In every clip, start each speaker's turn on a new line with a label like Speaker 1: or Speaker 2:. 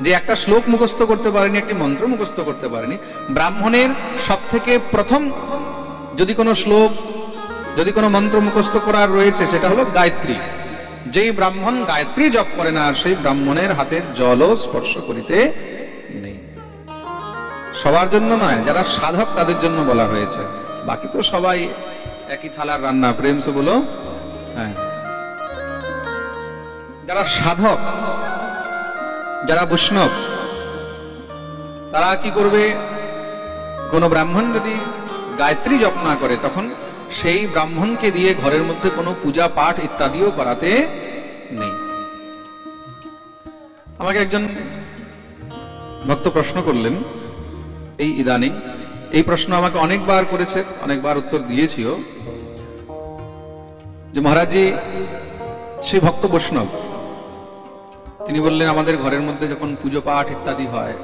Speaker 1: যে একটা শ্লোক মুখস্থ করতে পারেনি, একটি মন্ত্র মুখস্থ করতে পারেনি। ব্রাহ্মণের সব থেকে প্রথম যদি কোনো শ্লোক, যদি কোনো মন্ত্র মুখস্থ করার রয়েছে, সেটা হলো গায়ত্রী। যেই ব্রাহ্মণ গায়ত্রী জপ করে না, সেই ব্রাহ্মণের হাতের জলও স্পর্শ করিতে নেই। সবার জন্য নয়, যারা সাধক তাদের জন্য বলা হয়েছে, বাকি তো সবাই একই থালার রান্না। প্রেম সে বলো। হ্যাঁ, যারা সাধক, যারা বৈষ্ণব, তারা কি করবে? কোন ব্রাহ্মণ যদি গায়ত্রী জপ না করে, তখন সেই ব্রাহ্মণকে দিয়ে ঘরের মধ্যে কোনো পূজা পাঠ ইত্যাদিও করাতে নেই। আমাকে একজন ভক্ত প্রশ্ন করলেন এই ইদানিং, এই প্রশ্ন আমাকে অনেকবার করেছে, অনেকবার উত্তর দিয়েছিও, যে মহারাজজি, সেই ভক্ত বৈষ্ণব, তিনি বললেন আমাদের ঘরের মধ্যে যখন পুজো পাঠ ইত্যাদি হয়,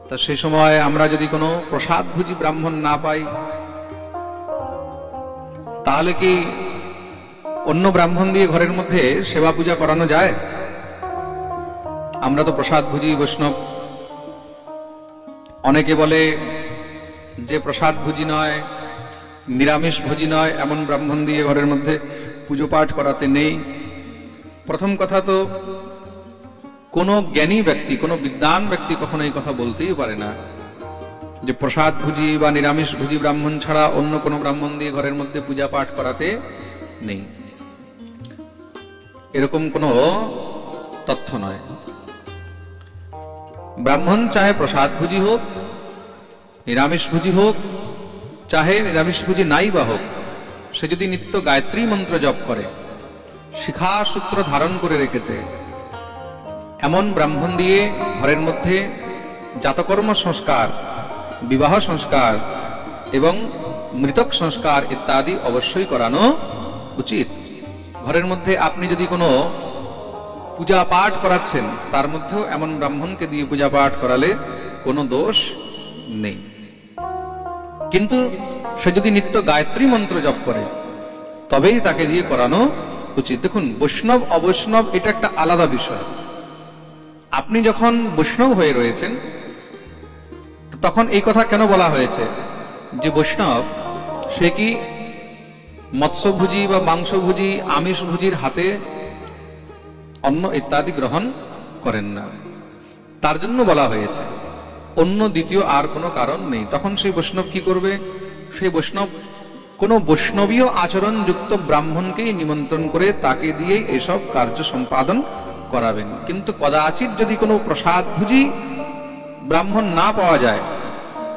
Speaker 1: তা সেই সময় আমরা যদি কোনো প্রসাদ ভোজী ব্রাহ্মণ না পাই, তাহলে কি অন্য ব্রাহ্মণ দিয়ে ঘরের মধ্যে সেবা পূজা করানো যায়? আমরা তো প্রসাদ ভোজী বৈষ্ণব। অনেকে বলে যে প্রসাদ ভোজী নয়, নিরামিষ ভোজী নয়, এমন ব্রাহ্মণ দিয়ে ঘরের মধ্যে পুজো পাঠ করাতে নেই। প্রথম কথা তো, কোনো জ্ঞানী ব্যক্তি, কোনো বিদ্বান ব্যক্তি কখনো এই কথা বলতেই পারে না যে প্রসাদ ভোজী বা নিরামিষ ভোজী ব্রাহ্মণ ছাড়া অন্য কোনো ব্রাহ্মণ দিয়ে ঘরের মধ্যে পূজা পাঠ করাতে নেই। এরকম কোনো তথ্য নয়। ব্রাহ্মণ চাহে প্রসাদ ভোজী হোক, নিরামিষ ভোজী হোক, চাহে নিরামিষ ভোজী নাই বা হোক, সে যদি নিত্য গায়ত্রী মন্ত্র জপ করে, শিখা সূত্র ধারণ করে রেখেছে, এমন ব্রাহ্মণ দিয়ে ঘরের মধ্যে জাতকর্ম সংস্কার, বিবাহ সংস্কার এবং মৃতক সংস্কার ইত্যাদি অবশ্যই করানো উচিত। ঘরের মধ্যে আপনি যদি কোনো পূজা পাঠ করাচ্ছেন, তার মধ্যেও এমন ব্রাহ্মণকে দিয়ে পূজা পাঠ করালে কোনো দোষ নেই। কিন্তু সে যদি নিত্য গায়ত্রী মন্ত্র জপ করে, তবেই তাকে দিয়ে করানো উচিত। দেখুন, বৈষ্ণব অবৈষ্ণব এটা একটা আলাদা বিষয়। আপনি যখন বৈষ্ণব হয়ে রয়েছেন, তখন এই কথা কেন বলা হয়েছে যে বৈষ্ণব সে কি মৎস্যভোজী বা মাংসভোজী, আমিষভোজীর হাতে অন্ন ইত্যাদি গ্রহণ করেন না, তার জন্য বলা হয়েছে। অন্য দ্বিতীয় আর কোনো কারণ নেই। তখন সেই বৈষ্ণব কি করবে? সেই বৈষ্ণব কোনো বৈষ্ণবীয় আচরণযুক্ত ব্রাহ্মণকেই নিমন্ত্রণ করে তাকে দিয়ে এসব কার্য সম্পাদন করাবেন। কিন্তু কদাচিৎ যদি কোনো প্রসাদভোজী ব্রাহ্মণ না পাওয়া যায়,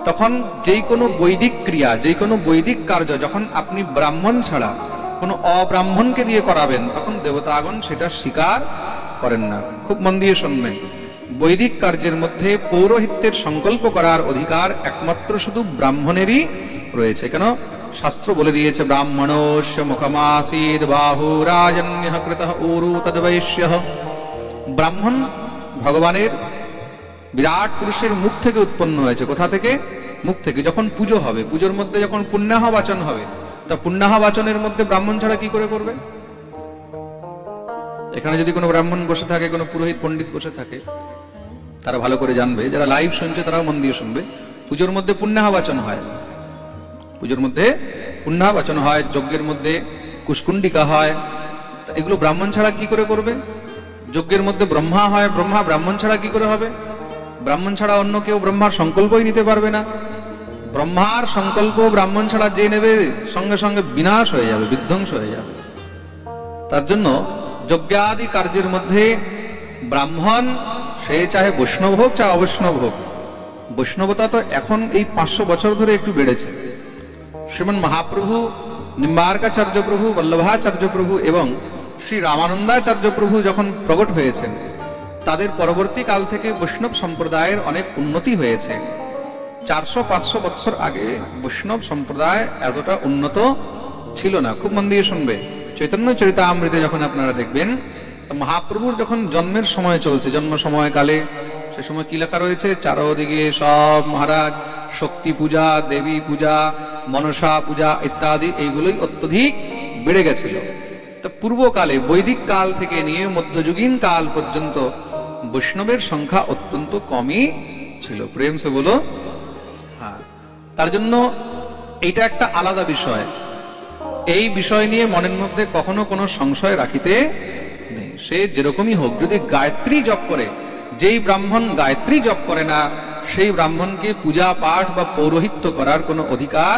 Speaker 1: তখন যেই কোনো বৈদিক ক্রিয়া, যেই কোনো বৈদিক কার্য যখন আপনি ব্রাহ্মণ ছাড়া কোনো অব্রাহ্মণকে দিয়ে করাবেন, তখন দেবতাগণ সেটা স্বীকার করেন না। খুব মন দিয়ে শুনবেন, বৈদিক কার্যের মধ্যে পৌরোহিত্যের সংকল্প করার অধিকার একমাত্র শুধু ব্রাহ্মণেরই রয়েছে। কেন? শাস্ত্র বলে দিয়েছে, ব্রাহ্মণস্য মুখমাসীদ বাহু রাজন্যঃ কৃতঃ ঊরু তদ্বৈশ্যঃ। ব্রাহ্মণ ভগবানের বিরাট পুরুষের মুখ থেকে উৎপন্ন হয়েছে। কোথা থেকে? মুখ থেকে। যখন পুজো হবে, পুজোর মধ্যে যখন পুণ্যাহ বাচন হবে, তা পুণ্যাহ বাচনের মধ্যে ব্রাহ্মণ ছাড়া কি করে করবে? এখানে যদি কোনো ব্রাহ্মণ বসে থাকে, কোনো পুরোহিত পণ্ডিত বসে থাকে, তারা ভালো করে জানবে, যারা লাইভ শুনছে তারাও মন দিয়ে শুনবে, পুজোর মধ্যে পুণ্যাহ বাচন হয়, পুজোর মধ্যে পুণ্যাহ বাচন হয়, যজ্ঞের মধ্যে কুশকুণ্ডিকা হয়, এগুলো ব্রাহ্মণ ছাড়া কি করে করবে? যজ্ঞের মধ্যে ব্রহ্মা হয়, ব্রহ্মা ব্রাহ্মণ ছাড়া কি করে হবে? ব্রাহ্মণ ছাড়া অন্য কেউ ব্রহ্মার সংকল্পই নিতে পারবে না। ব্রহ্মার সংকল্প ব্রাহ্মণ ছাড়া যে নেবে, সঙ্গে সঙ্গে বিনাশ হয়ে যাবে, বিধ্বংস হয়ে যাবে। তার জন্য যজ্ঞাদি কার্যের মধ্যে ব্রাহ্মণ, সে চাহে বৈষ্ণব হোক চাহে অবৈষ্ণব হোক, বৈষ্ণবতা তো এখন এই 500 বছর ধরে একটু বেড়েছে। শ্রীমন মহাপ্রভু, নিম্বার্কাচার্য প্রভু, বল্লভাচার্য প্রভু এবং শ্রী রামানন্দাচার্য প্রভু যখন প্রকট হয়েছেন, তাদের পরবর্তী কাল থেকে বৈষ্ণব সম্প্রদায়ের অনেক উন্নতি হয়েছে। 400-500 বছর আগে বৈষ্ণব সম্প্রদায় এতটা উন্নত ছিল না। খুব মন দিয়ে শুনবে, চৈতন্য চরিতামৃতে যখন আপনারা দেখবেন, মহাপ্রভুর যখন জন্মের সময় চলছে, জন্ম সময়কালে সে সময় কি লেখা রয়েছে? চারদিকে সব মহারাজ শক্তি পূজা, দেবী পূজা, মনসা পূজা ইত্যাদি এইগুলোই অত্যধিক বেড়ে গেছিল। তো পূর্বকালে বৈদিক কাল থেকে নিয়ে মধ্যযুগীন কাল পর্যন্ত বৈষ্ণবের সংখ্যা অত্যন্ত কমই ছিল। প্রেম সে বলো। হ্যাঁ, তার জন্য এটা একটা আলাদা বিষয়। এই বিষয় নিয়ে মনের মধ্যে কখনো কোনো সংশয় রাখিতে নেই। সে যেরকমই হোক, যদি গায়ত্রী জপ করে, যেই ব্রাহ্মণ গায়ত্রী জপ করে না সেই ব্রাহ্মণকে পূজা পাঠ বা পৌরোহিত্য করার কোনো অধিকার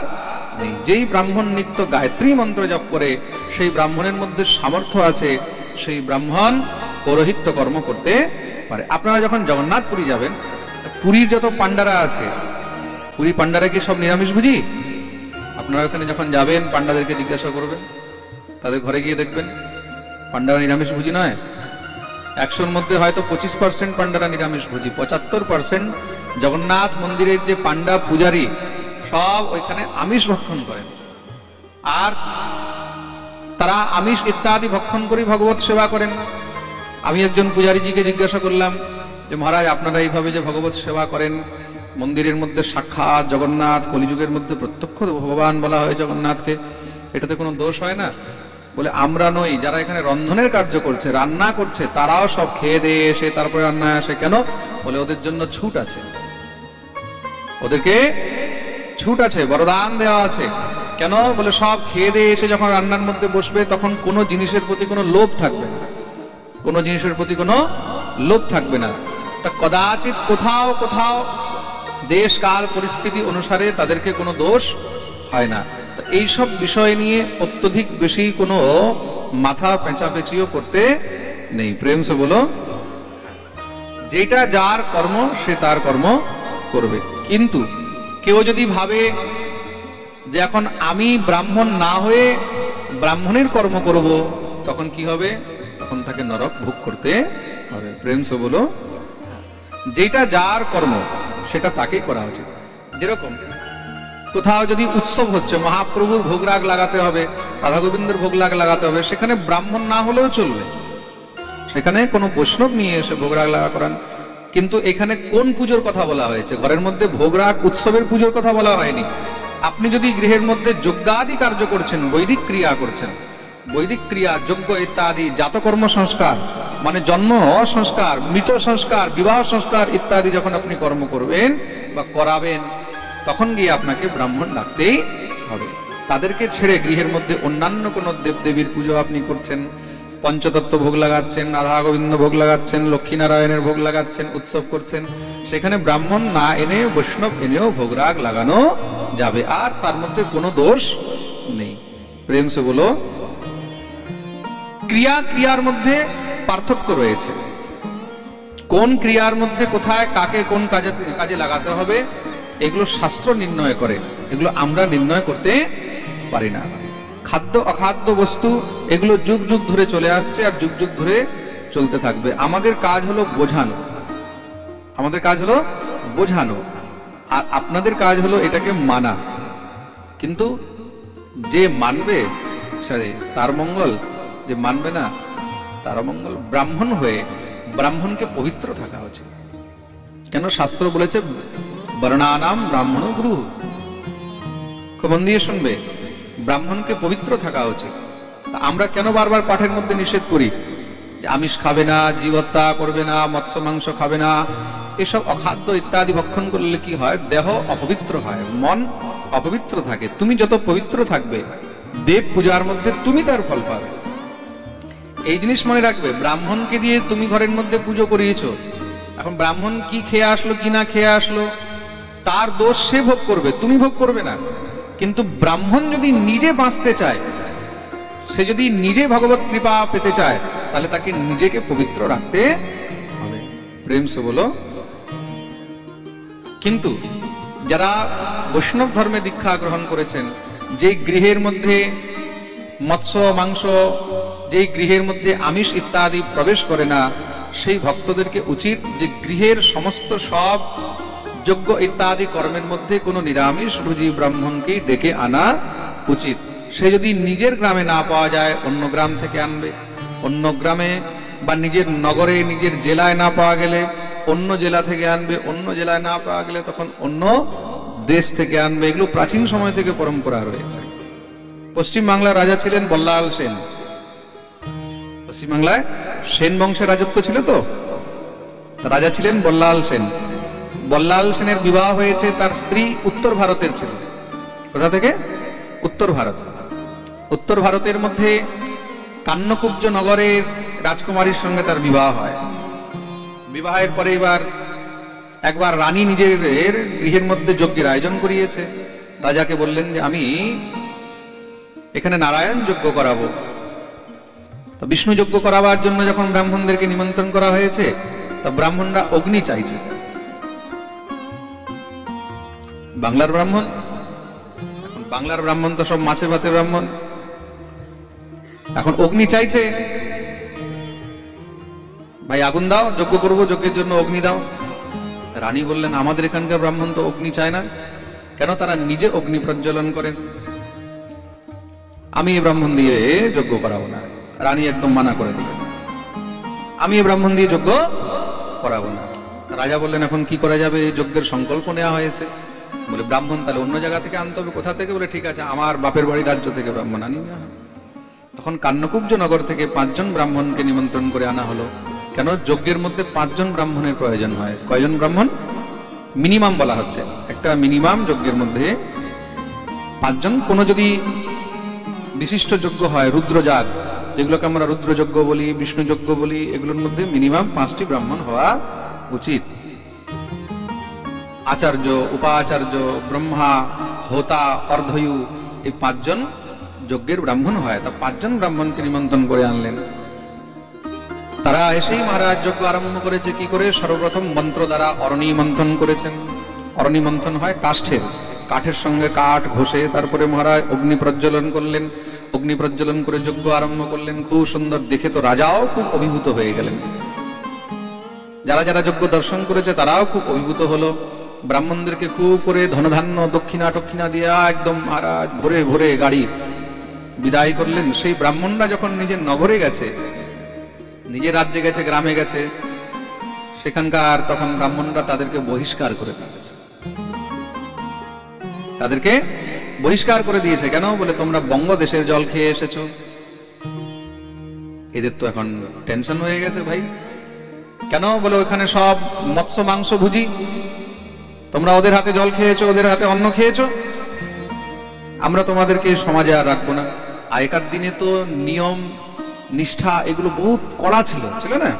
Speaker 1: নেই। যেই ব্রাহ্মণ নিত্য গায়ত্রী মন্ত্র জপ করে সেই ব্রাহ্মণের মধ্যে সামর্থ্য আছে, সেই ব্রাহ্মণ পৌরোহিত্য কর্ম করতে পারে। আপনারা যখন জগন্নাথপুরী যাবেন, পুরীর যত পাণ্ডারা আছে, পুরী পাণ্ডারা কি সব নিরামিষ ভুজি? আপনারা ওখানে যখন যাবেন পাণ্ডাদেরকে জিজ্ঞাসা করবেন, তাদের ঘরে গিয়ে দেখবেন পাণ্ডারা নিরামিষ ভুজি নয়। 100-র মধ্যে হয়তো 25% পাণ্ডারা নিরামিষ ভুজি, 75% জগন্নাথ মন্দিরের যে পাণ্ডা পূজারী সব ওইখানে আমিষ ভক্ষণ করেন। আর তারা আমিষ ইত্যাদি ভক্ষণ করে ভগবত সেবা করেন। আমি একজন পূজারীজিকে জিজ্ঞাসা করলাম যে মহারাজ, আপনারা এইভাবে যে ভগবত সেবা করেন, মন্দিরের মধ্যে সাক্ষাৎ জগন্নাথ, কলিযুগের মধ্যে প্রত্যক্ষ ভগবান বলা হয় জগন্নাথকে, এটাতে কোনো দোষ হয় না? বলে আমরা নই, যারা এখানে রন্ধনের কার্য করছে, রান্না করছে, তারাও সব খেয়ে দিয়ে এসে তারপরে রান্না আসে। কেন? বলে ওদের জন্য ছুট আছে, ওদেরকে ছুট আছে, বরদান দেওয়া আছে। কেন? বলে সব খেয়ে দিয়ে এসে যখন রান্নার মধ্যে বসবে তখন কোনো জিনিসের প্রতি কোনো লোভ থাকবে না, কোনো জিনিসের প্রতি কোনো লোভ থাকবে না। তা কদাচিৎ কোথাও কোথাও দেশ কাল পরিস্থিতি অনুসারে তাদেরকে কোনো দোষ হয় না। তো এইসব বিষয় নিয়ে অত্যধিক বেশি কোনো মাথা পেঁচাপেচিও করতে নেই। প্রেম সে বলো। যেটা যার কর্ম সে তার কর্ম করবে। কিন্তু কেউ যদি ভাবে যে এখন আমি ব্রাহ্মণ না হয়ে ব্রাহ্মণের কর্ম করব, তখন কি হবে? তখন তাকে নরক ভোগ করতে হবে। প্রেম সে বলো। যেটা যার কর্ম সেটা তাকেই করা উচিত। যেরকম কোথাও যদি উৎসব হচ্ছে, মহাপ্রভুর ভোগরাগ লাগাতে হবে, রাধা গোবিন্দের ভোগরাগ লাগাতে হবে, সেখানে ব্রাহ্মণ না হলেও চলবে, সেখানে কোনো বৈষ্ণব নিয়ে এসে ভোগরাগ লাগা করান। কিন্তু এখানে কোন পুজোর কথা বলা হয়েছে? ঘরের মধ্যে ভোগরাগ উৎসবের পুজোর কথা বলা হয়নি। আপনি যদি গৃহের মধ্যে যজ্ঞাদি কার্য করছেন, বৈদিক ক্রিয়া করছেন, বৈদিক ক্রিয়া যজ্ঞ ইত্যাদি, জাতকর্ম সংস্কার মানে জন্ম সংস্কার, মৃত সংস্কার, বিবাহ সংস্কার ইত্যাদি যখন আপনি কর্ম করবেন বা করাবেন, তখন গিয়ে আপনাকে ব্রাহ্মণ ডাকতেই হবে। তাদেরকে ছেড়ে গৃহের মধ্যে অন্যান্য কোনো দেবদেবীর পুজো আপনি করছেন, পঞ্চতত্ত্ব ভোগ লাগাচ্ছেন, রাধা গোবিন্দ ভোগ লাগাচ্ছেন, লক্ষ্মীনারায়ণের ভোগ লাগাচ্ছেন, উৎসব করছেন, সেখানে ব্রাহ্মণ না এনে বৈষ্ণব এনেও ভোগরাগ লাগানো যাবে, আর তার মধ্যে কোনো দোষ নেই। প্রেম সে বলো। ক্রিয়া ক্রিয়ার মধ্যে পার্থক্য রয়েছে। কোন ক্রিয়ার মধ্যে কোথায় কাকে কোন কাজে লাগাতে হবে এগুলো শাস্ত্র নির্ণয় করে, এগুলো আমরা নির্ণয় করতে পারি না। খাদ্য অখাদ্য বস্তু এগুলো যুগ যুগ ধরে চলে আসছে আর যুগ যুগ ধরে চলতে থাকবে। আমাদের কাজ হলো বোঝানো, আমাদের কাজ হলো বোঝানো, আর আপনাদের কাজ হলো এটাকে মানা। কিন্তু যে মানবে তার মঙ্গল, যে মানবে না তার মঙ্গল। ব্রাহ্মণ হয়ে ব্রাহ্মণকে পবিত্র থাকা উচিত। কেন? শাস্ত্র বলেছে বর্ণানাম ব্রাহ্মণ গুরু। খুব মন দিয়ে শুনবে, ব্রাহ্মণকে পবিত্র থাকা উচিত। আমরা কেন বারবার পাঠের মধ্যে নিষেধ করি যে আমিষ খাবে না, জীব হত্যা করবে না, মৎস্য মাংস খাবে না, এসব অখাদ্য ইত্যাদি ভক্ষণ করলে কি হয়? দেহ অপবিত্র হয়, মন অপবিত্র থাকে। তুমি যত পবিত্র থাকবে দেব পূজার মধ্যে তুমি তার ফল পাবে। এই জিনিস মনে রাখবে। ব্রাহ্মণকে দিয়ে তুমি ঘরের মধ্যে পুজো করিয়েছো, এখন ব্রাহ্মণ কি খেয়ে আসলো কি না খেয়ে আসলো তার দোষ সে ভোগ করবে, তুমি ভোগ করবে না। কিন্তু ব্রাহ্মণ যদি নিজে বাঁচতে চায়, সে যদি নিজে ভগবত কৃপা পেতে চায়, তাহলে তাকে নিজেকে পবিত্র রাখতে হবে। প্রেম সে বলো। কিন্তু যারা বৈষ্ণব ধর্মে দীক্ষা গ্রহণ করেছেন, যে গৃহের মধ্যে মৎস্য মাংস, যেই গৃহের মধ্যে আমিষ ইত্যাদি প্রবেশ করে না, সেই ভক্তদেরকে উচিত যে গৃহের সমস্ত সব যজ্ঞ ইত্যাদি কর্মের মধ্যে কোনো নিরামিষ ভোজী ব্রাহ্মণকে ডেকে আনা উচিত। সে যদি নিজের গ্রামে না পাওয়া যায় অন্য গ্রাম থেকে আনবে, অন্য গ্রামে বা নিজের নগরে নিজের জেলায় না পাওয়া গেলে অন্য জেলা থেকে আনবে, অন্য জেলায় না পাওয়া গেলে তখন অন্য দেশ থেকে আনবে। এগুলো প্রাচীন সময় থেকে পরম্পরা রয়েছে। পশ্চিম বাংলার রাজা ছিলেন বল্লাল সেন। পশ্চিমবাংলায় সেন বংশের রাজত্ব ছিল। তো রাজা ছিলেন বল্লাল সেন। বল্লাল সেনের বিবাহ হয়েছে, তার স্ত্রী উত্তর ভারতের ছিল। কোথা থেকে? উত্তর ভারত। উত্তর ভারতের মধ্যে কান্যকুব্জ নগরের রাজকুমারীর সঙ্গে তার বিবাহ হয়। বিবাহের পরে একবার রানী নিজের গৃহের মধ্যে যজ্ঞের আয়োজন করিয়েছে। রাজাকে বললেন যে আমি এখানে নারায়ণ যজ্ঞ করাবো। তো বিষ্ণু যজ্ঞ করাবার জন্য যখন ব্রাহ্মণদেরকে নিমন্ত্রণ করা হয়েছে, তা ব্রাহ্মণরা অগ্নি চাইছে। বাংলার ব্রাহ্মণ, এখন বাংলার ব্রাহ্মণ তো সব মাছে ভাতে ব্রাহ্মণ, এখন অগ্নি চাইছে। ভাই আগুন দাও, যজ্ঞ করবো, যজ্ঞের জন্য অগ্নি দাও। রানী বললেন আমাদের এখানকার ব্রাহ্মণ তো অগ্নি চায় না। কেন? তারা নিজে অগ্নি প্রজ্বলন করেন। আমি এই ব্রাহ্মণ দিয়ে যজ্ঞ করাবো না। রানী একদম মানা করে দিলেন, আমি এই ব্রাহ্মণ দিয়ে যজ্ঞ করাবো না। রাজা বললেন এখন কি করা যাবে? যজ্ঞের সংকল্প নেওয়া হয়েছে। বলে ব্রাহ্মণ তাহলে অন্য জায়গা থেকে আনতে হবে। কোথা থেকে? বলে ঠিক আছে, আমার বাপের বাড়ি রাজ্য থেকে ব্রাহ্মণ আনি। তখন কান্যকুব্জ নগর থেকে 5 জন ব্রাহ্মণকে নিমন্ত্রণ করে আনা হলো। কেন? যজ্ঞের মধ্যে 5 জন ব্রাহ্মণের প্রয়োজন হয়। কয়জন ব্রাহ্মণ? মিনিমাম বলা হচ্ছে, একটা মিনিমাম যজ্ঞের মধ্যে 5 জন। কোনো যদি বিশিষ্ট যজ্ঞ হয়, রুদ্রযাগ, যেগুলোকে আমরা রুদ্রযজ্ঞ বলি, বিষ্ণু যজ্ঞ বলি, এগুলোর মধ্যে মিনিমাম 5টি ব্রাহ্মণ হওয়া উচিত। আচার্য, উপাচার্য, ব্রহ্মা, হোতা, অর্ধয়ু, এই 5 জন যজ্ঞের ব্রাহ্মণ হয়। তা 5 জন ব্রাহ্মণকে নিমন্ত্রণ করে আনলেন। তারা এসেই মহারাজ যজ্ঞ আরম্ভ করেছে। কি করে? সর্বপ্রথম মন্ত্র দ্বারা অরণি মন্থন করেছেন। অরণি মন্থন হয় কাঠের সঙ্গে কাঠ ঘষে, তারপরে মহারাজ অগ্নি প্রজ্বলন করলেন। অগ্নি প্রজ্বলন করে যজ্ঞ আরম্ভ করলেন। খুব সুন্দর দেখে তো রাজাও খুব অভিভূত হয়ে গেলেন। যারা যারা যজ্ঞ দর্শন করেছে তারাও খুব অভিভূত হলো। ব্রাহ্মণদেরকে খুব করে ধনধান্য দক্ষিণা টক্ষিণা দিয়া একদম মহারাজ ভরে ভরে গাড়ি বিদায় করলেন। সেই ব্রাহ্মণরা যখন নিজের নগরে গেছে, নিজের রাজ্যে গেছে, গ্রামে গেছে, সেখানকার তখন ব্রাহ্মণরা তাদেরকে বহিষ্কার করে দিয়েছে। তাদেরকে বহিষ্কার করে দিয়েছে। কেন? বলে তোমরা বঙ্গদেশের জল খেয়ে এসেছো। এদের তো এখন টেনশন হয়ে গেছে ভাই। কেন? বলে ওখানে সব মৎস্য মাংস ভুজি, তোমরা ওদের হাতে জল খেয়েছো, ওদের হাতে অন্ন খেয়েছো, আমরা তোমাদেরকে সমাজে আর রাখবো না। আগেকার দিনে তো নিয়ম নিষ্ঠা এগুলো বহুত কড়া ছিল না?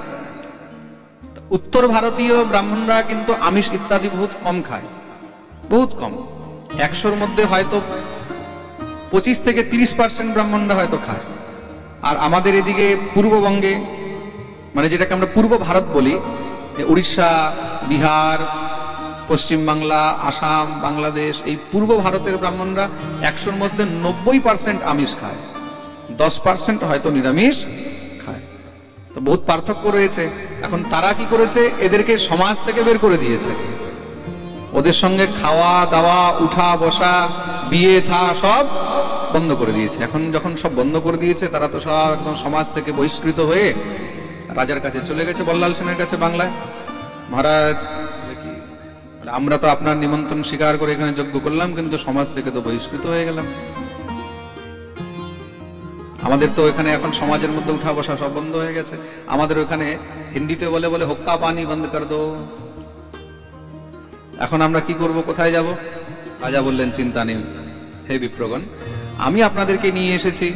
Speaker 1: উত্তর ভারতীয় ব্রাহ্মণরা কিন্তু আমিষ ইত্যাদি বহুত কম খায়, বহুত কম। 100-র মধ্যে হয়তো 25 থেকে 30% ব্রাহ্মণরা হয়তো খায়। আর আমাদের এদিকে পূর্ববঙ্গে, মানে যেটাকে আমরা পূর্ব ভারত বলি, উড়িষ্যা, বিহার, পশ্চিম বাংলা, আসাম, বাংলাদেশ, এই পূর্ব ভারতের ব্রাহ্মণরা 100-র মধ্যে 90% আমিষ খায়, 10% হয়তো নিরামিষ খায়। তো বহুত পার্থক্য রয়েছে। এখন তারা কি করেছে? এদেরকে সমাজ থেকে বের করে দিয়েছে। ওদের সঙ্গে খাওয়া দাওয়া, উঠা বসা, বিয়ে থা সব বন্ধ করে দিয়েছে। এখন যখন সব বন্ধ করে দিয়েছে, তারা তো সব একদম সমাজ থেকে বহিষ্কৃত হয়ে রাজার কাছে চলে গেছে, বল্লাল সেনের কাছে বাংলায়। মহারাজ আমরা তো আপনার নিমন্ত্রণ স্বীকার করে এখানে যজ্ঞ করলাম, কিন্তু সমাজ থেকে তো বহিষ্কৃত হয়ে গেলাম। আমাদের তো এখানে এখন সমাজের মধ্যে উঠা বসা সব বন্ধ হয়ে গেছে। আমাদের ওখানে হিন্দিতে বলে বলে হুক্কা পানি বন্ধ করে দো। এখন আমরা কি করব? কোথায় যাব? রাজা বললেন চিন্তা নেই হে বিপ্রগণ, আমি আপনাদেরকে নিয়ে এসেছি।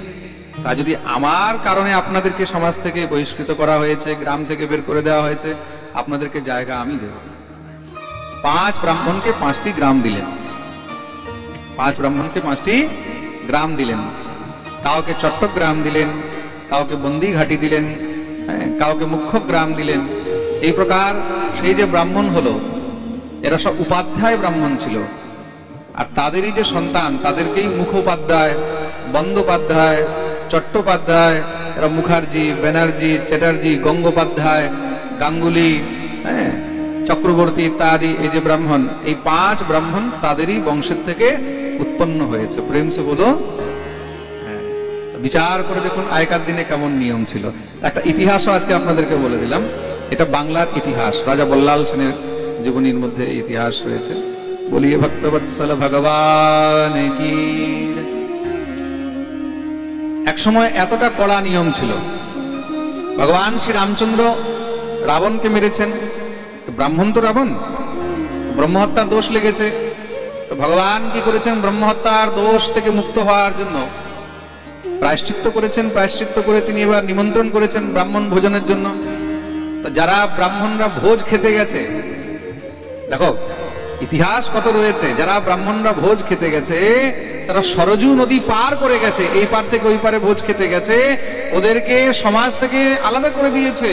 Speaker 1: তা যদি আমার কারণে আপনাদেরকে সমাজ থেকে বহিষ্কৃত করা হয়েছে, গ্রাম থেকে বের করে দেওয়া হয়েছে, আপনাদেরকে জায়গা আমি দেব। 5 ব্রাহ্মণকে 5টি গ্রাম দিলেন। 5 ব্রাহ্মণকে 5টি গ্রাম দিলেন। কাউকে চট্টগ্রাম দিলেন, কাউকে বন্দিঘাটি দিলেন, কাউকে মুখ্য গ্রাম দিলেন। এই প্রকার সেই যে ব্রাহ্মণ হলো, এরা সব উপাধ্যায় ব্রাহ্মণ ছিল। আর তাদেরই যে সন্তান, তাদেরকেই মুখোপাধ্যায়, বন্দ্যোপাধ্যায়, চট্টোপাধ্যায়, এরা মুখার্জি, ব্যানার্জি, চ্যাটার্জি, গঙ্গোপাধ্যায়, গাঙ্গুলি, চক্রবর্তী ইত্যাদি এই যে ব্রাহ্মণ, এই 5 ব্রাহ্মণ তাদেরই বংশের থেকে উৎপন্ন হয়েছে। প্রেম সে বলো। বিচার করে দেখুন আগেকার দিনে কেমন নিয়ম ছিল। একটা ইতিহাসও আজকে আপনাদেরকে বলে দিলাম। এটা বাংলার ইতিহাস, রাজা বল্লাল সেনের জীবনীর মধ্যে ইতিহাস রয়েছে। বলিয়ে ভক্তবৎসল ভগবান কি। এক সময় এতটা কড়া নিয়ম ছিল, ভগবান শ্রী রামচন্দ্র রাবণকে মেরেছেন, ব্রাহ্মণ তো রাবণ, ব্রহ্মহত্যার দোষ লেগেছে। তো ভগবান কি করেছেন? ব্রহ্মহত্যার দোষ থেকে মুক্ত হওয়ার জন্য প্রায়শ্চিত্ত করেছেন। প্রায়শ্চিত্ত করে তিনি এবার নিমন্ত্রণ করেছেন ব্রাহ্মণ ভোজনের জন্য। তো যারা ব্রাহ্মণরা ভোজ খেতে গেছে, দেখো ইতিহাস কত রয়েছে, যারা ব্রাহ্মণরা ভোজ খেতে গেছে তারা সরজু নদী পার করে গেছে, এই পার থেকে ওই পারে ভোজ খেতে গেছে, ওদেরকে সমাজ থেকে আলাদা করে দিয়েছে,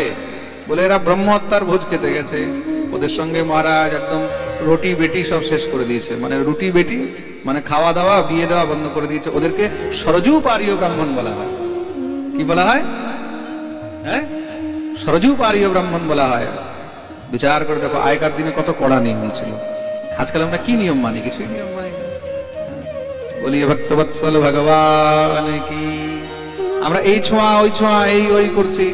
Speaker 1: বলে এরা ব্রহ্মহত্যার ভোজ খেতে গেছে। ওদের সঙ্গে মহারাজ একদম রুটি বেটি সব শেষ করে দিয়েছে, মানে রুটি বেটি মানে খাওয়া দাওয়া বিয়ে দেওয়া বন্ধ করে দিয়েছে। ওদেরকে সরজু পারীয় ব্রাহ্মণ বলা হয়। কি বলা হয়? হ্যাঁ, সরজু পারীয় ব্রাহ্মণ বলা হয়। বিচার করে দেখো আগেকার দিনে কত কড়া নিয়ম ছিল, আজকাল আমরা কি নিয়ম মানি? কিছুই নিয়ম মানি না। বলিয়ে ভক্তবৎসল ভগবান কি। আমরা এই ছোঁয়া ওই ছোঁয়া এই ওই করছি।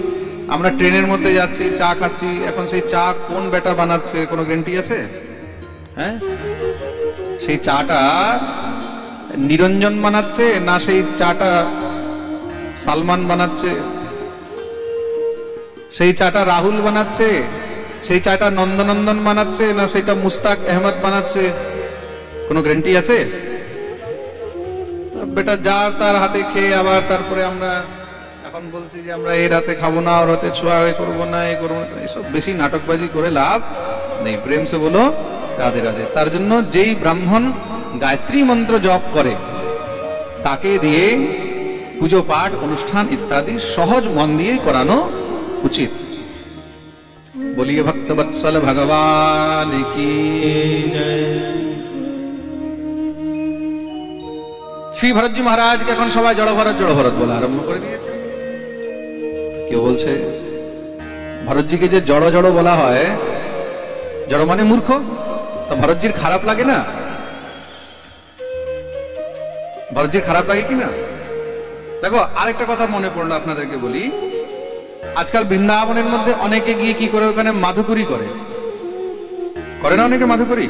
Speaker 1: আমরা ট্রেনের মধ্যে যাচ্ছি, চা খাচ্ছি, এখন সেই চা কোন বেটা বানাচ্ছে কোনো গ্যারান্টি আছে? হ্যাঁ, সেই চাটা নিরঞ্জন বানাচ্ছে না সেই চাটা সালমান বানাচ্ছে, সেই চাটা রাহুল বানাচ্ছে, সেই চাটা নন্দনন্দন বানাচ্ছে না সেটা মুস্তাক আহমদ বানাচ্ছে, কোনো গ্যারান্টি আছে? বেটা যার তার হাতে খেয়ে আবার তারপরে আমরা এখন বলছি যে আমরা এই রাতে খাবো না, ওর হাতে ছোঁয়া করবো না, এই করবো না। এইসব বেশি নাটকবাজি করে লাভ নেই। প্রেম সে বলো রাধে রাধে। তার জন্য যেই ব্রাহ্মণ গায়ত্রী মন্ত্র জপ করে তাকে দিয়ে পুজো পাঠ অনুষ্ঠান ইত্যাদি সহজ মন দিয়ে করানো উচিত। বলিয়ে ভক্তবৎসল ভগবান কি। শ্রী ভরতজি মহারাজকে এখন সবাই জড় ভরত বলা আরম্ভ করে দিয়েছে। কেউ বলছে ভরতজিকে যে জড় জড় বলা হয়, জড় মানে মূর্খ, তো ভরতজির খারাপ লাগে না? ভরতজির খারাপ লাগে কি না? দেখো আরেকটা কথা মনে পড়লো আপনাদেরকে বলি। আজকাল বৃন্দাবনের মধ্যে অনেকে গিয়ে কি করে, ওখানে মাধুকরী করে না অনেকে মাধুকরী,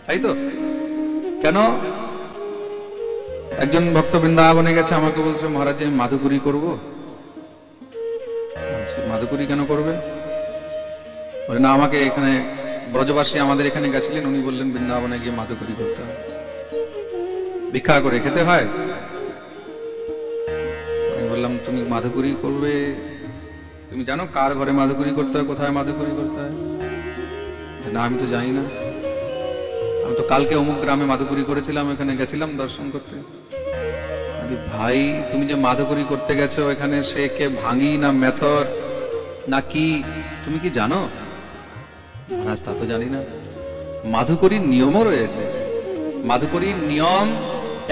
Speaker 1: তাই তো? কেন? একজন ভক্ত বৃন্দাবনে গেছে, আমাকে বলছে মহারাজ আমি মাধুকরী করবো। মাধুকরী কেন করবে? বলে না আমাকে এখানে ব্রজবাসী আমাদের এখানে গেছিলেন, উনি বললেন বৃন্দাবনে গিয়ে মাধুকরী করতে হয়, ভিক্ষা করে খেতে হয়। আমি বললাম তুমি মাধুকরী করবে, তুমি জানো কার ঘরে মাধুকরী করতে হয়, কোথায় মাধুকরী করতে হয়? না আমি তো জানি না, আমি তো কালকে অমুক গ্রামে মাধুকরী করেছিলাম, এখানে গেছিলাম দর্শন করতে। আরে ভাই তুমি যে মাধুকরী করতে গেছো এখানে সে কে ভাঙি না মেথর না কি তুমি কি জানো? মহারাজ তা তো জানি না। মাধুকরীর নিয়মও রয়েছে। মাধুকরীর নিয়ম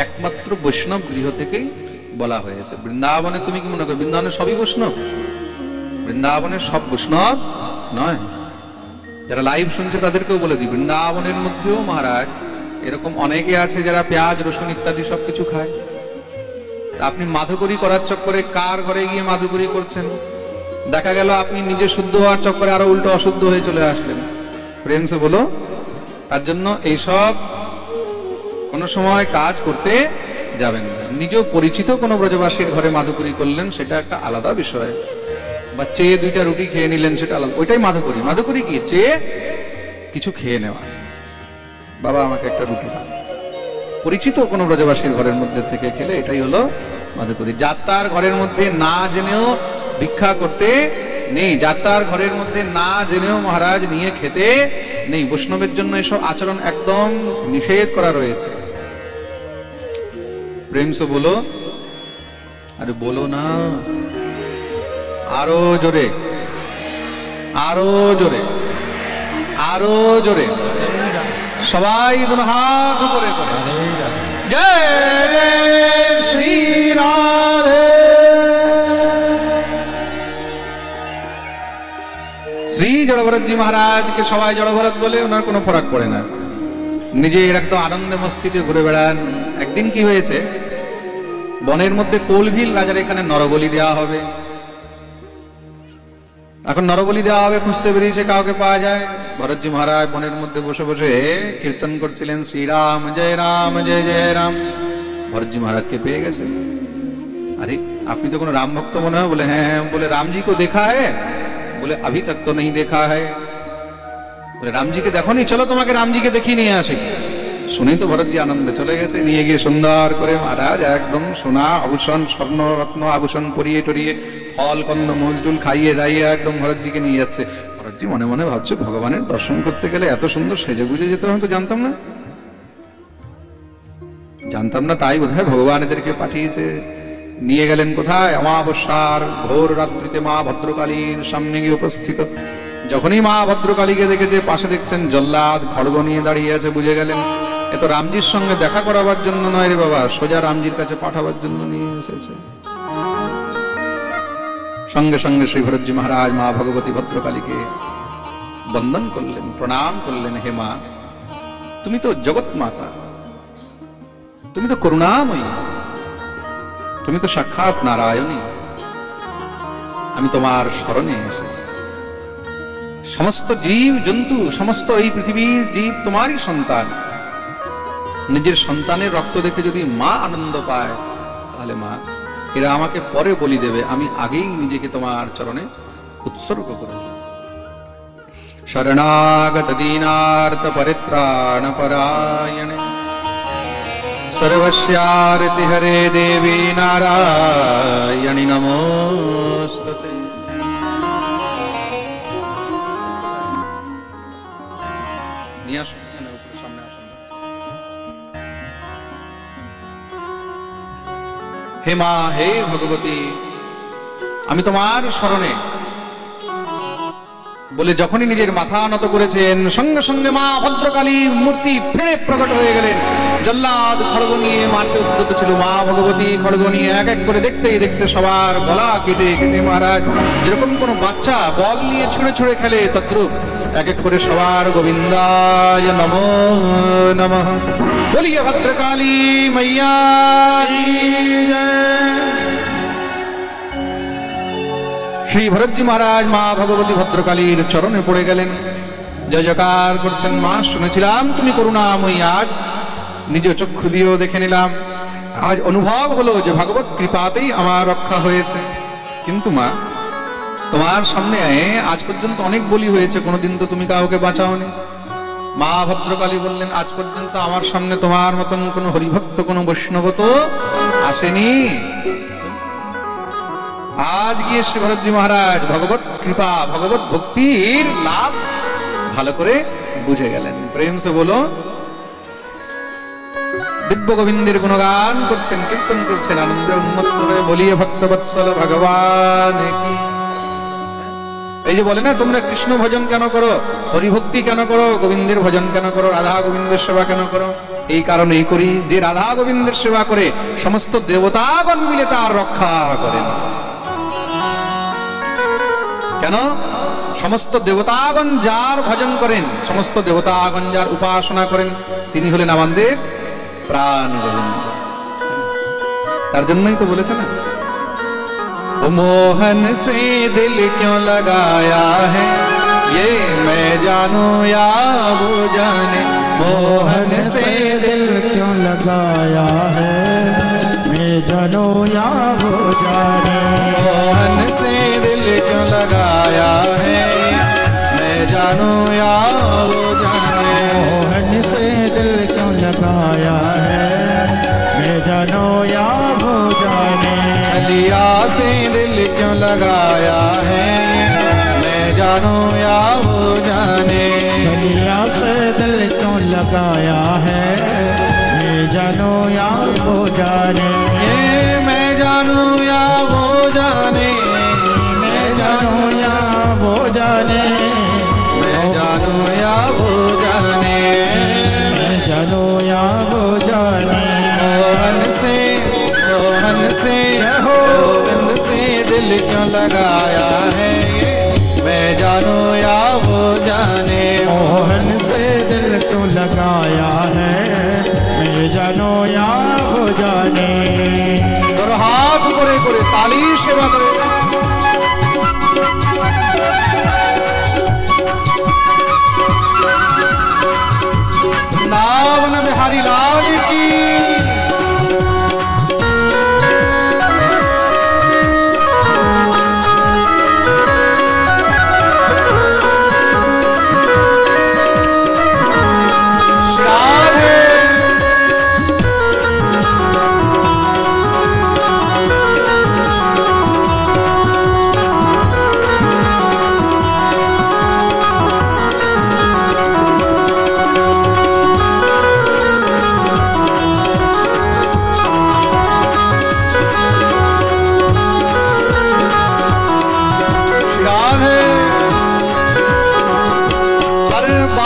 Speaker 1: একমাত্র বৈষ্ণব গৃহ থেকেই বলা হয়েছে। বৃন্দাবনে তুমি কি মনে করো বৃন্দাবনে সবই বৈষ্ণব? বৃন্দাবনের সব বৈষ্ণব নয়। যারা লাইভ শুনছে তাদেরকেও বলে দিই, বৃন্দাবনের মধ্যেও মহারাজ এরকম অনেকে আছে যারা পেঁয়াজ রসুন ইত্যাদি সবকিছু খায়। আপনি মাধুকরী করার চক্করে কার ঘরে গিয়ে মাধুকরী করছেন? দেখা গেল আপনি নিজে শুদ্ধ হওয়ার চক্করে আরো উল্টো অশুদ্ধ হয়ে চলে আসলেন। প্রেম সে বলো। তার জন্য এইসব কোনো সময় কাজ করতে যাবেন না। নিজ পরিচিত কোনো ব্রজবাসীর ঘরে মাধুকরী করলেন সেটা একটা আলাদা বিষয়, বা চেয়ে দুইটা রুটি খেয়ে নিলেন সেটা আলাদা, ওইটাই মাধুকরী। মাধুকরী কি? চেয়ে কিছু খেয়ে নেওয়া, বাবা আমাকে একটা রুটি দাও। পরিচিত কোনো ব্রজবাসীর ঘরের মধ্যে থেকে খেলে এটাই হলো মাধুকরী। যাত্রার ঘরের মধ্যে না জেনেও ভিক্ষা করতে নেই, যাত্রার ঘরের মধ্যে না জেনেও মহারাজ নিয়ে খেতে নেই। বৈষ্ণবের জন্য এসব আচরণ একদম নিষেধ করা রয়েছে। প্রেম সে বলো। আরে বলো না, আরো জোরে, আরো জোরে, আরো জোরে, সবাই দুনো হাত উপরে করে জয় শ্রী রাধে। শ্রী জড়ভরতজি মহারাজকে সবাই জড়ভরত বলে, ওনার কোনো ফরক পড়ে না, নিজের একদম আনন্দে মস্তিতে ঘুরে বেড়ান। একদিন কি হয়েছে, বনের মধ্যে কোলভিল রাজার এখানে নরবলি দেওয়া হবে। এখন নরবলি দেওয়া হবে, খুঁজতে বেরিয়েছে, কাউকে পাওয়া যায়। ভরতজি মহারাজ বনের মধ্যে বসে বসে কীর্তন করছিলেন, শ্রীরাম জয় রাম জয় জয় রাম। ভরতজি মহারাজকে পেয়ে গেছে। আরে আপনি তো কোনো রাম ভক্ত মনে হয়? বলে হ্যাঁ হ্যাঁ। বলে রামজি को देखा है? बोले अभी तक तो नहीं देखा है। রামজিকে দেখোনি, চলো তোমাকে রামজিকে দেখিয়ে নিয়ে আসি। শুনেই তো ভরতজি আনন্দে চলে গেছে, নিয়ে গিয়ে সুন্দর করে মহারাজ একদম সোনা আভূষণ স্বর্ণ রত্ন আভূষণ পরিয়ে টরিয়ে ফল কন্দ মূল টুল খাইয়ে দাইয়ে একদম ভরতজিকে নিয়ে যাচ্ছে। ভরতজি মনে মনে ভাবছে, ভগবানের দর্শন করতে গেলে এত সুন্দর সেজে গুজে যেতে হবে, তো জানতাম না, তাই বোধহয় ভগবান এদেরকে পাঠিয়েছে। নিয়ে গেলেন কোথায়? অমাবস্যার ভোর রাত্রিতে মা ভদ্রকালীর সামনে গিয়ে উপস্থিত। যখনই মা ভদ্রকালীকে দেখেছে, পাশে দেখছেন জল্লাদ খড়গ নিয়ে দাঁড়িয়ে আছে, বুঝে গেলেন এ তো রামজির সঙ্গে দেখা করাবার জন্য নয় রে বাবা, সোজা রামজির কাছে পাঠাবার জন্য নিয়ে এসেছে। সঙ্গে সঙ্গে শ্রী ভরতজি মহারাজ মা ভগবতী ভদ্রকালীকে বন্দন করলেন, প্রণাম করলেন। হে মা, তুমি তো জগৎ মাতা, তুমি তো করুণাময়ী, তুমি তো সাক্ষাৎ নারায়ণী। আমি তোমার শরণে এসেছি। সমস্ত জীব জন্তু, সমস্ত এই পৃথিবীর জীব তোমারই সন্তান। নিজের সন্তানের রক্ত দেখে যদি মা আনন্দ পায়, তাহলে মা এরা আমাকে পরে বলি দেবে, আমি আগেই নিজেকে তোমার চরণে উৎসর্গ করে দেব। শরণাগত দীনার্ত পরিত্রাণ পরায়ণে সর্বস্যারতি হরে দেবী নারায়ণী নমোস্তুতে। নিয়ে আসুন, সামনে আসুন। হে মা, হে ভগবতী, আমি তোমার শরণে বলে যখনই নিজের মাথা নত করেছেন, সঙ্গে সঙ্গে মা ভদ্রকালীর মূর্তি ফেরে প্রকট হয়ে গেলেন। জল্লাদ খড়গ নিয়ে মারতে উদ্যত ছিল, মা ভগবতী খড়গ নিয়ে এক এক করে দেখতেই দেখতে সবার গলা কেটে কেটে, মহারাজ যেরকম কোনো বাচ্চা বল নিয়ে ছুঁড়ে ছুঁড়ে খেলে তদ্রূপ এক এক করে সবার গোবিন্দায় নমো নমঃ বলিয়ে ভদ্রকালী মাইয়া কি জয়। শ্রী ভরতজি মহারাজ মা ভগবতী ভদ্রকালীর চরণে পড়ে গেলেন, জয় জয়কার করছেন। মা, শুনেছিলাম তুমি করুণাময়ী, আজ নিজ চক্ষু দিয়েও দেখে নিলাম, আজ অনুভব হলো যে ভগবত কৃপাতেই আমার রক্ষা হয়েছে। কিন্তু মা, তোমার সামনে আজ পর্যন্ত অনেক বলি হয়েছে, কোনোদিন তো তুমি কাউকে বাঁচাওনি। মা ভদ্রকালী বললেন, আজ পর্যন্ত আমার সামনে তোমার মতন কোনো হরিভক্ত, কোনো বৈষ্ণব তো আসেনি। আজ গিয়ে শ্রী ভরতজি মহারাজ ভগবত কৃপা, ভগবত ভক্তির লাভ ভালো করে বুঝে গেলেন। প্রেম সে বলো, দিব্য গোবিন্দের গুণগান করছেন, কীর্তন করছেন, আনন্দে উন্মত্ত হয়ে বলিয়ে ভক্তবৎসল ভগবান কি। এই যে বলে না, তোমরা কৃষ্ণ ভজন কেন করো, হরিভক্তি কেন করো, গোবিন্দের ভজন কেন করো, রাধা গোবিন্দের সেবা কেন করো? এই কারণেই করি যে রাধা গোবিন্দের সেবা করে সমস্ত দেবতাগণ মিলে তার রক্ষা করেন। কেন? সমস্ত দেবতাগণ যার ভজন করেন, সমস্ত দেবতাগণ যার উপাসনা করেন, তিনি হলেন আমাদের প্রাণ গোবিন্দ। তার জন্যই তো বলেছে না, ओ मोहन से दिल क्यों लगाया है, ये मैं जानू या वो जाने। मोहन से दिल
Speaker 2: क्यों लगाया है, मैं जानू या वो जाने।
Speaker 1: मोहन से दिल क्यों लगाया है, मैं जानू या वो जाने।
Speaker 2: मोहन से दिल क्यों लगाया है, मैं जानू या वो जाने।
Speaker 1: छलिया से दिल क्यों लगाया है, मैं जानू या वो जाने।
Speaker 2: छलिया से दिल क्यों लगाया है, मैं जानू या वो जाने।
Speaker 1: ये मैं जानू या वो जाने,
Speaker 2: मैं जानू या वो जाने।
Speaker 1: मैं जानू या वो जाने।
Speaker 2: मैं जानू या वो जाने।
Speaker 1: मोहन से गोविंद से दिल क्यों लगाया है, मैं जानू या वो जाने।
Speaker 2: मोहन से दिल क्यों लगाया है, मैं जानू या वो जाने।
Speaker 1: তোর হাত করে করে তালি সেবা করে नाम बिहारी लाल की।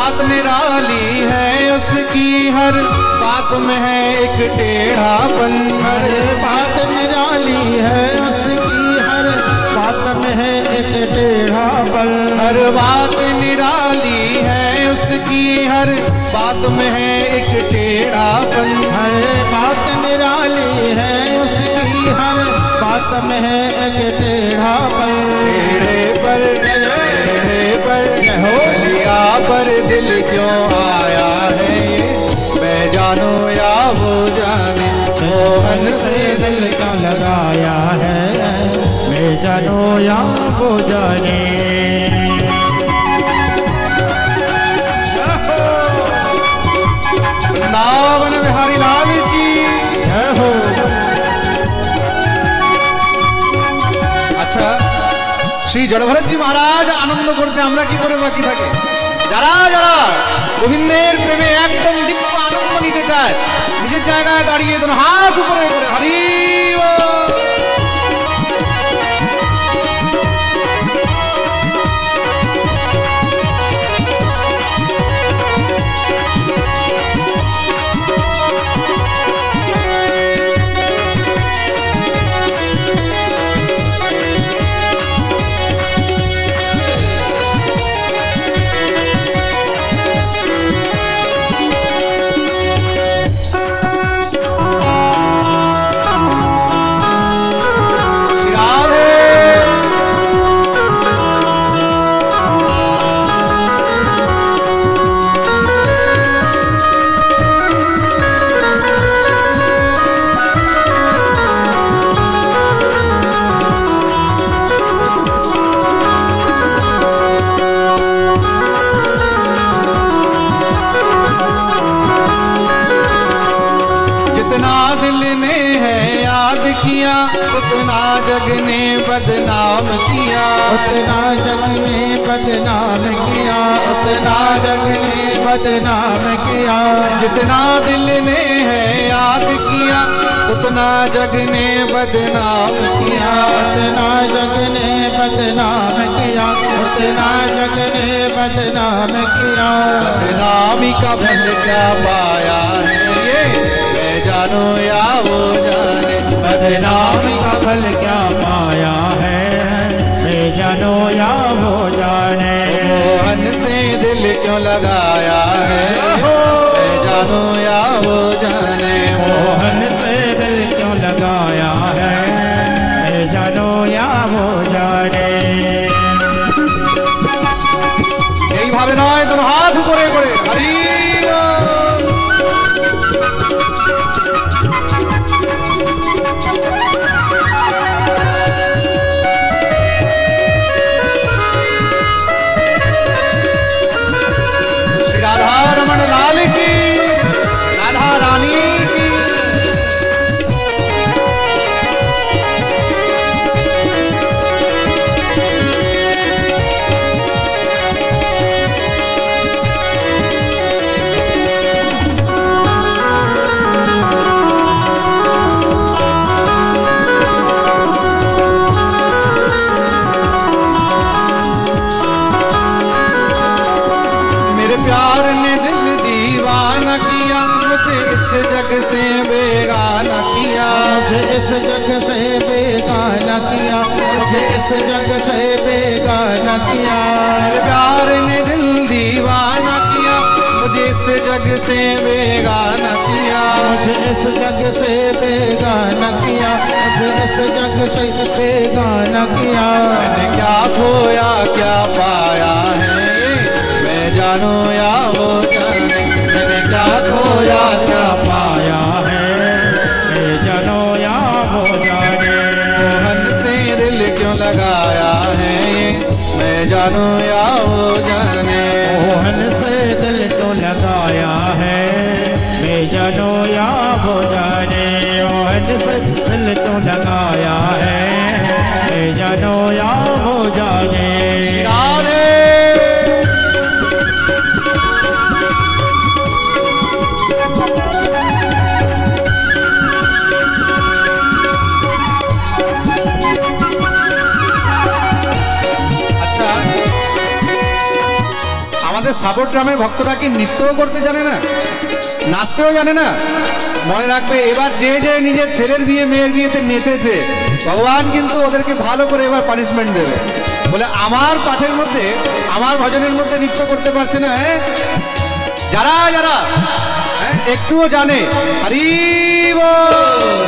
Speaker 1: बात निराली है उसकी, हर बात में है एक टेढ़ापन।
Speaker 2: हर बात निराली है उसकी, हर बात में है एक टेढ़ापन।
Speaker 1: हर बात निराली है उसकी, हर बात में है एक टेढ़ापन।
Speaker 2: हर बात निराली है उसकी, हर बात में है एक टेढ़ापन।
Speaker 1: टेढ़े पर लिया पर दिल क्यों आया है ये, मैं जानू या वो जाने।
Speaker 2: मोहन से दिल क्यों लगाया है, मैं जानू या वो जाने।
Speaker 1: वृंदावन बिहारी लाल की
Speaker 2: जय हो।
Speaker 1: আচ্ছা, শ্রী জড়ভরতজি মহারাজ আনন্দ করছে, আমরা কি করে বাকি থাকি? যারা যারা গোবিন্দের প্রেমে একদম দিব্য আনন্দ নিতে চায়, নিজের জায়গায় দাঁড়িয়ে যেন হাত উপরে করে হরি বল। किया उतना जग ने बदनाम किया,
Speaker 2: उतना जग ने बदनाम किया, उतना जग ने बदनाम किया।
Speaker 1: जितना दिल ने है याद किया उतना जग ने बदनाम किया,
Speaker 2: उतना जग ने बदनाम किया, उतना जग ने बदनाम किया।
Speaker 1: बदनामी का फल क्या पाया है ये, मैं जानू या वो जाने।
Speaker 2: बदनामी का फल क्या पाया है, मैं जानू या वो जाने।
Speaker 1: मोहन से दिल क्यों लगाया है, मैं जानू या वो जाने।
Speaker 2: मोहन से दिल क्यों लगाया है, मैं जानू या वो जाने।
Speaker 1: এইভাবে নয়, তুমি হাত উপরে করে হরি रमन लाल की, राधा रानी की। मेरे प्यार ने दिल दीवाना किया, मुझे इस जग से बेगाना किया।
Speaker 2: मुझे इस जग से बेगाना किया, मुझे इस जग से बेगाना किया।
Speaker 1: मेरे प्यार ने दिल दीवाना किया, मुझे इस जग से बेगाना किया।
Speaker 2: मुझे इस जग से बेगाना किया, मुझे इस जग से बेगाना किया।
Speaker 1: मैंने क्या खोया क्या पाया है, मैं जानू या वो जाने। मैंने क्या खोया क्या
Speaker 2: पाया है, मैं जानू या वो जाने।
Speaker 1: मोहन से दिल क्यों लगाया है, मैं जानू या वो जाने।
Speaker 2: मोहन से दिल क्यों लगाया है, मैं जानू या वो जाने। मोहन से दिल क्यों लगाया है, मैं जानू या वो जाने।
Speaker 1: राधे আমাদের সাপোর্ট গ্রামের ভক্তরা কি নৃত্যও করতে জানে না, নাচতেও জানে না? মনে রাখবে, এবার যে যে নিজের ছেলের বিয়ে মেয়ের বিয়েতে নেচেছে, ভগবান কিন্তু ওদেরকে ভালো করে এবার পানিশমেন্ট দেবে। বলে আমার পাঠের মধ্যে, আমার ভজনের মধ্যে নৃত্য করতে পারছে না, যারা যারা একটুও জানে, হরি বল।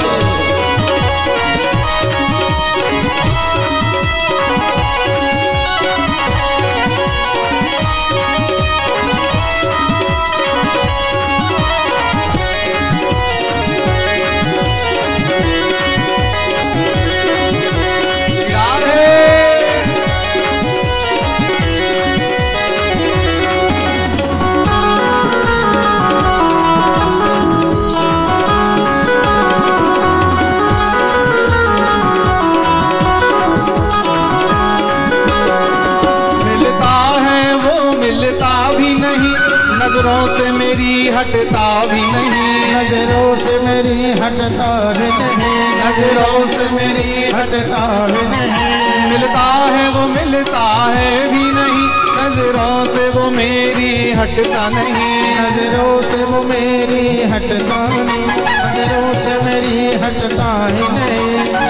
Speaker 1: नजरों से मेरी हटता भी नहीं,
Speaker 2: नजरों से मेरी हटता भी नहीं,
Speaker 1: नजरों से मेरी
Speaker 2: हटता भी नहीं।
Speaker 1: मिलता है वो मिलता है भी नहीं, नजरों से वो मेरी हटता नहीं,
Speaker 2: नजरों से वो मेरी हटता नहीं, नजरों से मेरी हटता ही नहीं।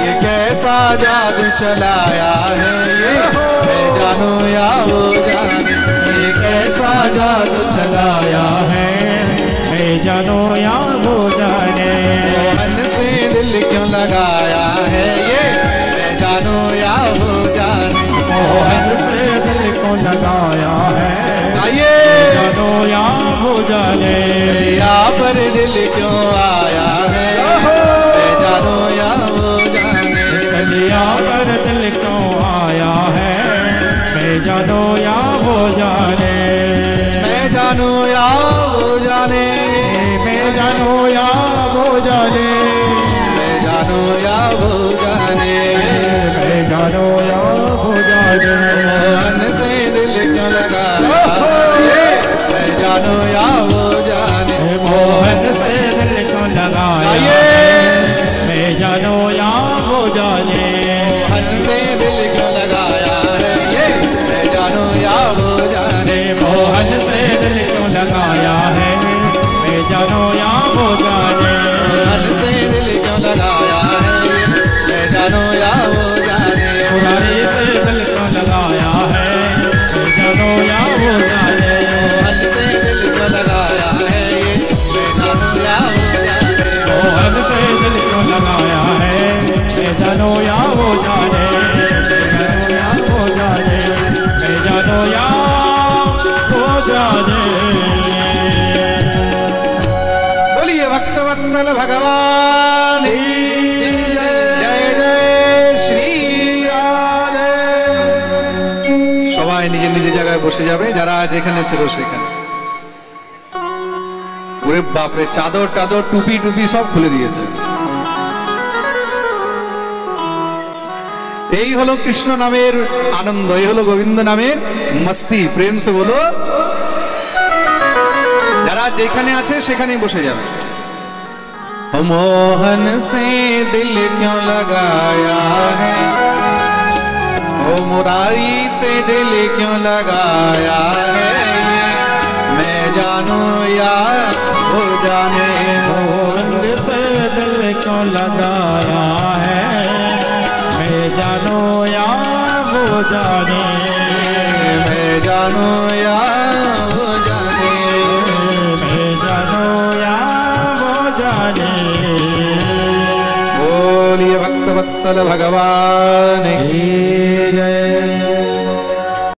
Speaker 1: ये कैसा जादू चलाया है ये, मैं जानू या वो जाने, ये कैसा जादू
Speaker 2: चलाया है, मैं जानो या वो जाने।
Speaker 1: मन से दिल क्यों लगाया है ये, मैं जानू या वो जाने।
Speaker 2: मोहन से दिल को लगाया है,
Speaker 1: आइए
Speaker 2: जानो या वो जाने।
Speaker 1: यहाँ पर दिल क्यों आया है, मैं जानू या वो जाने।
Speaker 2: चलिया पर दिल क्यों आया है, मैं जानो या वो जाने।
Speaker 1: मैं जानू या वो जाने,
Speaker 2: मैं जानो या वो जाने,
Speaker 1: मैं जानू या वो जाने,
Speaker 2: मैं जानो या वो जाने।
Speaker 1: मन से दिल क्यों लगाया है, मैं जानू या वो जाने।
Speaker 2: मोहन से दिल क्यों लगाया है, मैं जानो या वो जाने।
Speaker 1: मन से दिल क्यों लगाया है ये, मैं जानू या वो जाने।
Speaker 2: मोहन से दिल क्यों लगाया है, मैं जानो या वो जाने।
Speaker 1: मन से दिल क्यों लगाया है ये, मैं जानू या वो जाने।
Speaker 2: मुरारी से दिल क्यों लगाया है, मैं जानो या वो जाने।
Speaker 1: मन से दिल क्यों लगाया है ये, मैं जानू या वो जाने।
Speaker 2: मोहन से दिल क्यों लगाया है, मैं जानो या वो जाने। मैं जानो या वो जाने।
Speaker 1: बोलिए भक्तवत्सल भगवान की जय, जय श्री राधे। সবাই নিজের নিজের জায়গায় বসে যাবে, যারা আজ এখানে ছিল সেখানে। ওরে বাপরে, চাদর টাদর টুপি টুপি সব খুলে দিয়েছে। এই হলো কৃষ্ণ নামের আনন্দ, এই হলো গোবিন্দ নামের মস্তি। প্রেম সে বলো। যারা যেখানে আছে সেখানেই বসে যাবে। मोहन से दिल क्यों लगाया है, ओ मुरारी से दिल क्यों लगाया है ये, मैं जानू या वो जाने।
Speaker 2: मोहन से दिल क्यों लगाया है, मैं जानो या वो जाने।
Speaker 1: मैं जानू या वो जाने,
Speaker 2: मैं जानो या वो जाने।
Speaker 1: बोलिए भक्तवत्सल भगवान की
Speaker 2: जय।